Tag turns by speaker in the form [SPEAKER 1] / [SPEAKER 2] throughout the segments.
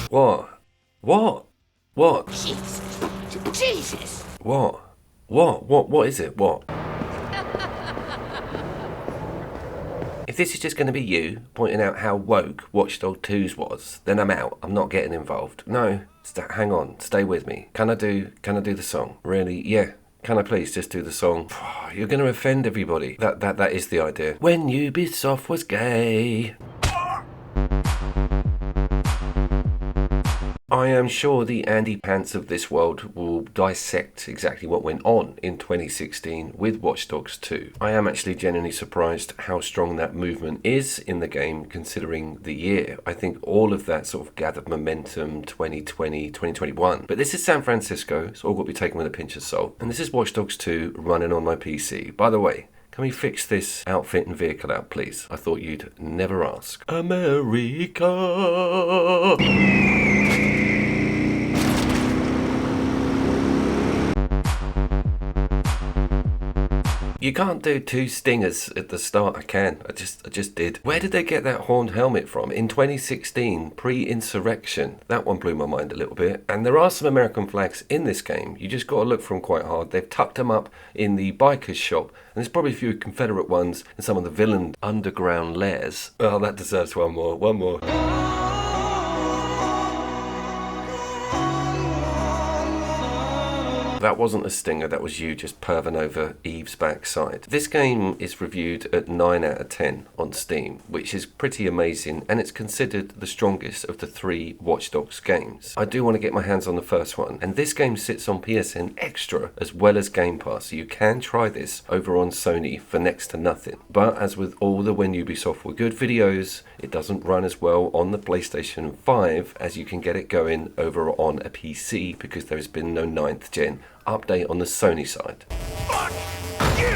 [SPEAKER 1] What? What? What?
[SPEAKER 2] Jesus!
[SPEAKER 1] What? What is it? What? If this is just going to be you pointing out how woke Watch Dogs 2's was, then I'm out. I'm not getting involved. No, hang on, stay with me. Can I do the song? Really? Yeah. Can I please just do the song? You're going to offend everybody. That is the idea. When Ubisoft was gay. I am sure the Andy Pants of this world will dissect exactly what went on in 2016 with Watch Dogs 2. I am actually genuinely surprised how strong that movement is in the game considering the year. I think all of that sort of gathered momentum 2020, 2021. But this is San Francisco, so all got to be taken with a pinch of salt. And this is Watch Dogs 2 running on my PC. By the way, can we fix this outfit and vehicle out, please? I thought you'd never ask. America! You can't do two stingers at the start. I can. I just did. Where did they get that horned helmet from? In 2016, pre-insurrection. That one blew my mind a little bit. And there are some American flags in this game. You just got to look for them quite hard. They've tucked them up in the biker's shop. And there's probably a few Confederate ones in some of the villain underground lairs. Oh, that deserves one more. One more. That wasn't a stinger, that was you just perving over Eve's backside. This game is reviewed at 9 out of 10 on Steam, which is pretty amazing, and it's considered the strongest of the 3 Watch Dogs games. I do want to get my hands on the first one, and this game sits on PSN Extra as well as Game Pass, so you can try this over on Sony for next to nothing. But as with all the When Ubisoft Were Good videos, it doesn't run as well on the PlayStation 5 as you can get it going over on a PC because there has been no 9th gen update on the Sony side.
[SPEAKER 2] Fuck you!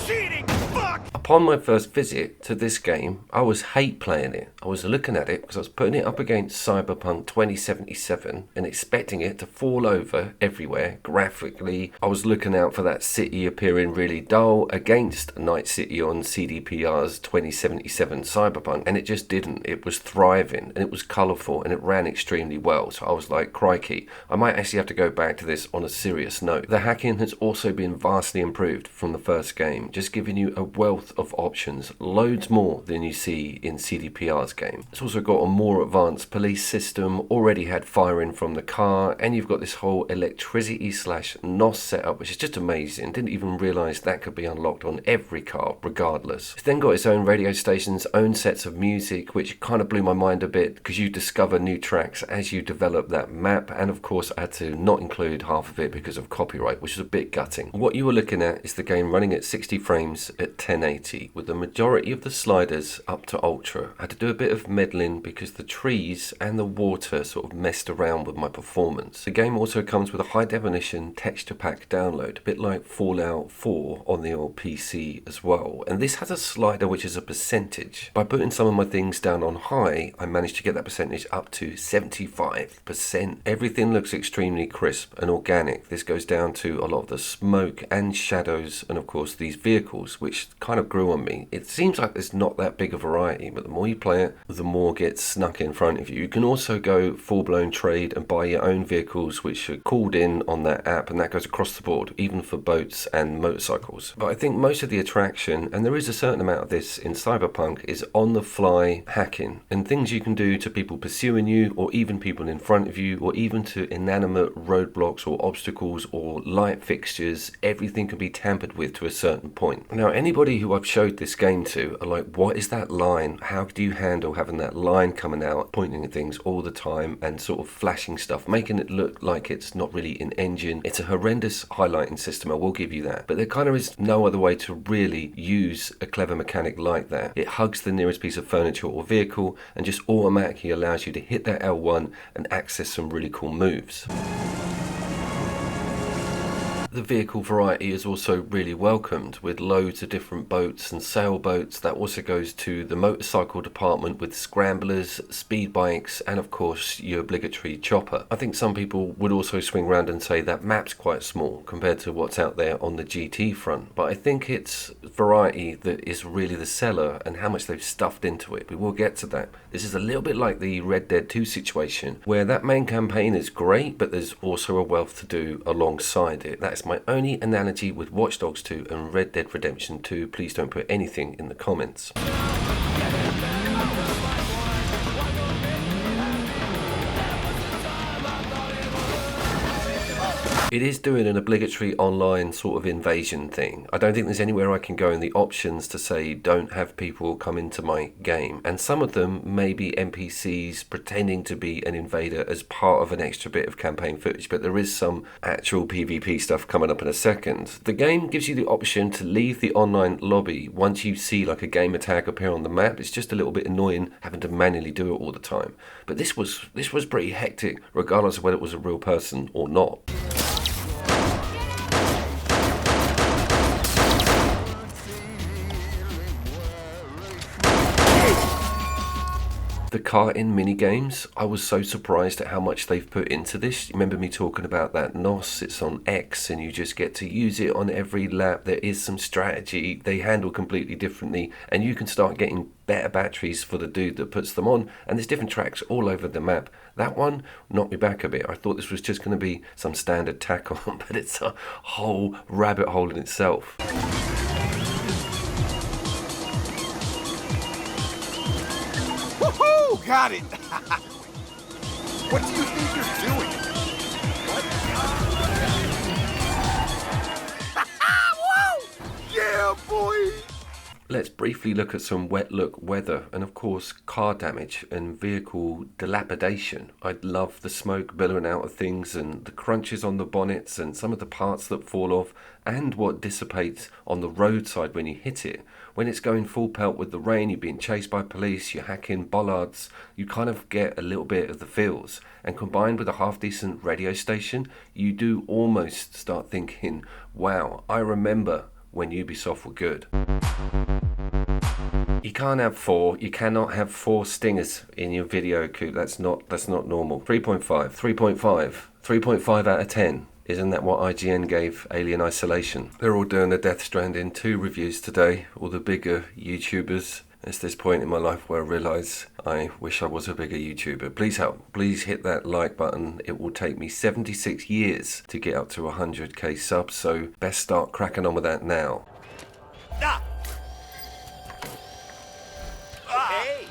[SPEAKER 2] Cheating fuck!
[SPEAKER 1] Upon my first visit to this game, I was hate playing it. I was looking at it because I was putting it up against Cyberpunk 2077 and expecting it to fall over everywhere graphically. I was looking out for that city appearing really dull against Night City on CDPR's 2077 Cyberpunk, and it just didn't. It was thriving and it was colourful and it ran extremely well. So I was like, crikey, I might actually have to go back to this on a serious note. The hacking has also been vastly improved from the first game, just giving you a wealth of options, loads more than you see in CDPR's game. It's also got a more advanced police system, already had firing from the car, and you've got this whole electricity/NOS setup, which is just amazing. Didn't even realise that could be unlocked on every car, regardless. It's then got its own radio stations, own sets of music, which kind of blew my mind a bit because you discover new tracks as you develop that map, and of course I had to not include half of it because of copyright, which is a bit gutting. What you were looking at is the game running at 60 frames at 1080. With the majority of the sliders up to ultra. I had to do a bit of meddling because the trees and the water sort of messed around with my performance. The game also comes with a high definition texture pack download, a bit like Fallout 4 on the old PC as well. And this has a slider which is a percentage. By putting some of my things down on high, I managed to get that percentage up to 75%. Everything looks extremely crisp and organic. This goes down to a lot of the smoke and shadows and of course these vehicles, which kind of grew on me. It seems like there's not that big a variety, but the more you play it, the more gets snuck in front of you. You can also go full-blown trade and buy your own vehicles which are called in on that app, and that goes across the board, even for boats and motorcycles. But I think most of the attraction, and there is a certain amount of this in Cyberpunk, is on-the-fly hacking and things you can do to people pursuing you, or even people in front of you, or even to inanimate roadblocks or obstacles or light fixtures. Everything can be tampered with to a certain point. Now, anybody who I've showed this game to are like, what is that line? How do you handle having that line coming out, pointing at things all the time and sort of flashing stuff, making it look like it's not really an engine? It's a horrendous highlighting system, I will give you that. But there kind of is no other way to really use a clever mechanic like that. It hugs the nearest piece of furniture or vehicle and just automatically allows you to hit that L1 and access some really cool moves. The vehicle variety is also really welcomed, with loads of different boats and sailboats. That also goes to the motorcycle department with scramblers, speed bikes, and of course your obligatory chopper. I think some people would also swing around and say that map's quite small compared to what's out there on the GT front, but I think it's variety that is really the seller and how much they've stuffed into it. We will get to that. This is a little bit like the Red Dead 2 situation, where that main campaign is great, but there's also a wealth to do alongside it. That's my only analogy with Watch Dogs 2 and Red Dead Redemption 2. Please don't put anything in the comments. It is doing an obligatory online sort of invasion thing. I don't think there's anywhere I can go in the options to say don't have people come into my game. And some of them may be NPCs pretending to be an invader as part of an extra bit of campaign footage, but there is some actual PvP stuff coming up in a second. The game gives you the option to leave the online lobby once you see like a gamer tag appear on the map. It's just a little bit annoying having to manually do it all the time. But this was pretty hectic, regardless of whether it was a real person or not. The karting minigames, I was so surprised at how much they've put into this. You remember me talking about that NOS? It's on X and you just get to use it on every lap. There is some strategy. They handle completely differently and you can start getting better batteries for the dude that puts them on. And there's different tracks all over the map. That one knocked me back a bit. I thought this was just going to be some standard tack on, but it's a whole rabbit hole in itself.
[SPEAKER 2] Got it! What do you think you're doing? What? Whoa! Yeah, boy!
[SPEAKER 1] Let's briefly look at some wet look weather and of course car damage and vehicle dilapidation. I love the smoke billowing out of things and the crunches on the bonnets and some of the parts that fall off and what dissipates on the roadside when you hit it. When it's going full pelt with the rain, you're being chased by police, you're hacking bollards, you kind of get a little bit of the feels. And combined with a half decent radio station, you do almost start thinking, wow, I remember when Ubisoft were good. You can't have four. You cannot have 4 stingers in your video coupe. That's not normal. 3.5, 3.5, 3.5 out of 10. Isn't that what IGN gave Alien Isolation? They're all doing the Death Stranding 2 reviews today, all the bigger YouTubers. It's this point in my life where I realise I wish I was a bigger YouTuber. Please help. Please hit that like button. It will take me 76 years to get up to 100k subs, so best start cracking on with that now.
[SPEAKER 2] Hey!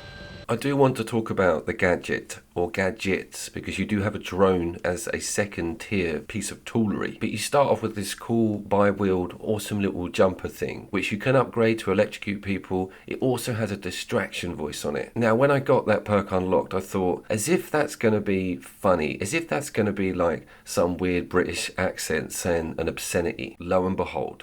[SPEAKER 1] I do want to talk about the gadget or gadgets because you do have a drone as a second tier piece of toolery, but you start off with this cool bi-wheeled awesome little jumper thing which you can upgrade to electrocute people. It also has a distraction voice on it. Now when I got that perk unlocked I thought as if that's going to be funny, as if that's going to be like some weird British accent saying an obscenity. Lo and behold,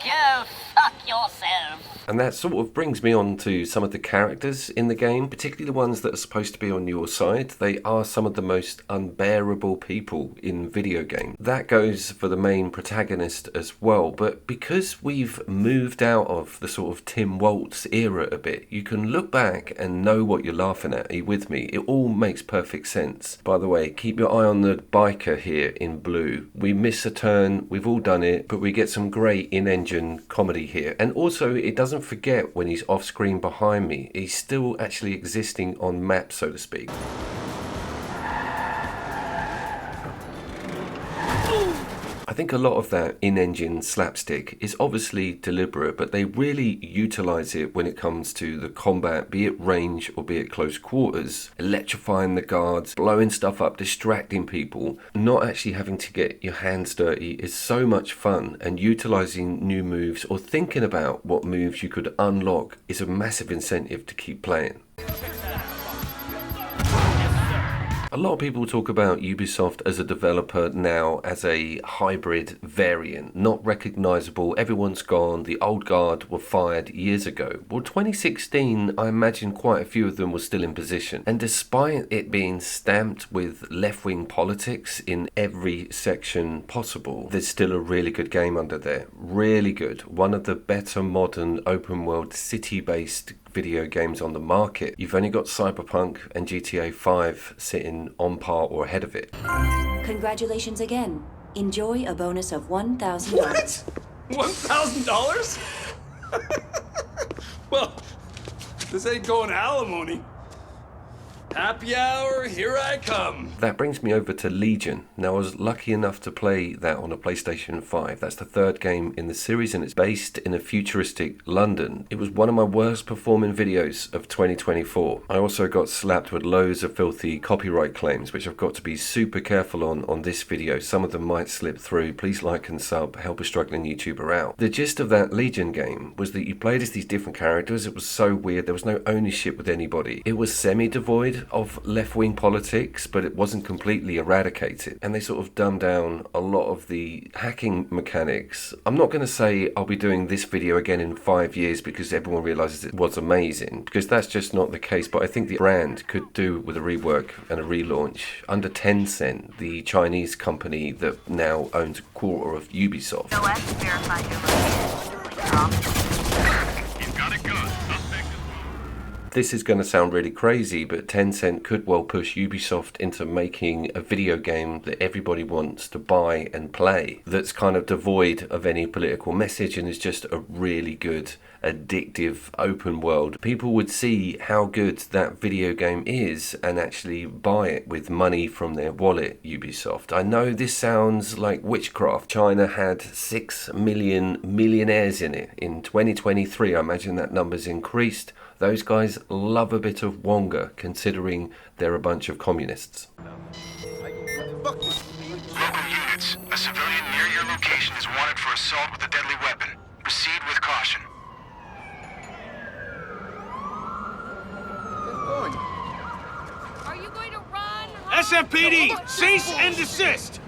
[SPEAKER 3] go fuck yourself.
[SPEAKER 1] and that sort of brings me on to some of the characters in the game, particularly the ones that are supposed to be on your side. They are some of the most unbearable people in video games. That goes for the main protagonist as well, but because we've moved out of the sort of Tim Waltz era a bit, you can look back and know what you're laughing at. Are you with me? It all makes perfect sense. By the way, keep your eye on the biker here in blue. We miss a turn, we've all done it, but we get some great in-engine comedy here. And also, it doesn't forget when he's off screen behind me, he's still actually existing on map, so to speak. I think a lot of that in-engine slapstick is obviously deliberate, but they really utilise it when it comes to the combat, be it range or be it close quarters, electrifying the guards, blowing stuff up, distracting people. Not actually having to get your hands dirty is so much fun, and utilising new moves or thinking about what moves you could unlock is a massive incentive to keep playing. A lot of people talk about Ubisoft as a developer now as a hybrid variant, not recognisable, everyone's gone, the old guard were fired years ago. Well, 2016, I imagine quite a few of them were still in position. And despite it being stamped with left-wing politics in every section possible, there's still a really good game under there. Really good. One of the better modern open-world city-based video games on the market. You've only got Cyberpunk and GTA 5 sitting on par or ahead of it.
[SPEAKER 4] Congratulations again. Enjoy a bonus of $1,000.
[SPEAKER 5] What? $1,000? Well, this ain't going alimony. Happy hour, here I come.
[SPEAKER 1] That brings me over to Legion. Now, I was lucky enough to play that on a PlayStation 5. That's the third game in the series, and it's based in a futuristic London. It was one of my worst performing videos of 2024. I also got slapped with loads of filthy copyright claims, which I've got to be super careful on this video. Some of them might slip through. Please like and sub, help a struggling YouTuber out. The gist of that Legion game was that you played as these different characters. It was so weird. There was no ownership with anybody. It was semi-devoid of left-wing politics, but it wasn't completely eradicated. And they sort of dumbed down a lot of the hacking mechanics. I'm not going to say I'll be doing this video again in 5 years because everyone realizes it was amazing, because that's just not the case. But I think the brand could do with a rework and a relaunch under Tencent, the Chinese company that now owns a quarter of Ubisoft.
[SPEAKER 2] You've got it good.
[SPEAKER 1] This is going to sound really crazy, but Tencent could well push Ubisoft into making a video game that everybody wants to buy and play, that's kind of devoid of any political message and is just a really good, addictive open world. People would see how good that video game is and actually buy it with money from their wallet, Ubisoft. I know this sounds like witchcraft. China had 6 million millionaires in it. In 2023, I imagine that number's increased. Those guys love a bit of Wonga, considering they're a bunch of communists.
[SPEAKER 2] Local units, a civilian near your location is wanted for assault with a deadly weapon. Proceed with caution.
[SPEAKER 6] Are you going to run?
[SPEAKER 7] SFPD, cease and desist!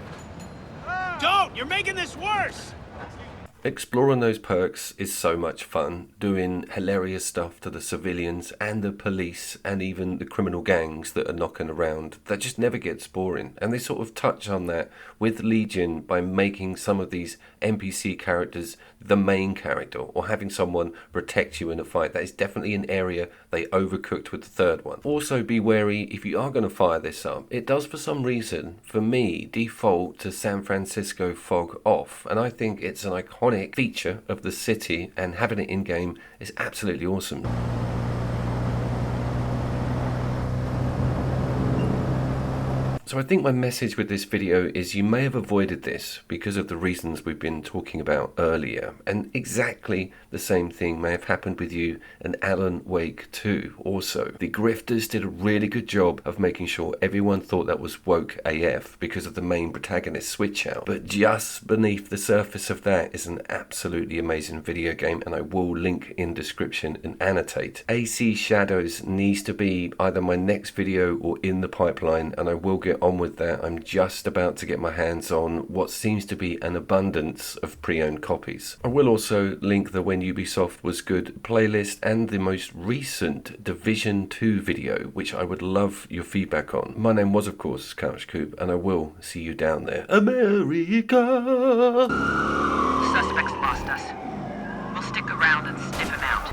[SPEAKER 7] Don't! You're making this worse!
[SPEAKER 1] Exploring those perks is so much fun, doing hilarious stuff to the civilians and the police and even the criminal gangs that are knocking around. That just never gets boring. And they sort of touch on that with Legion by making some of these NPC characters the main character, or having someone protect you in a fight. That is definitely an area they overcooked with the third one. Also be wary if you are going to fire this up. It does for some reason, for me, default to San Francisco fog off. And I think it's an iconic feature of the city, and having it in game is absolutely awesome. So I think my message with this video is you may have avoided this because of the reasons we've been talking about earlier, and exactly the same thing may have happened with you in Alan Wake 2 also. The grifters did a really good job of making sure everyone thought that was woke AF because of the main protagonist switch out, but just beneath the surface of that is an absolutely amazing video game, and I will link in description and annotate. AC Shadows needs to be either my next video or in the pipeline, and I will get on with that. I'm just about to get my hands on what seems to be an abundance of pre-owned copies. I will also link the When Ubisoft Was Good playlist and the most recent Division 2 video, which I would love your feedback on. My name was, of course, Couch Coop, and I will see you down there. America!
[SPEAKER 8] Suspects lost us. We'll stick around and sniff him out.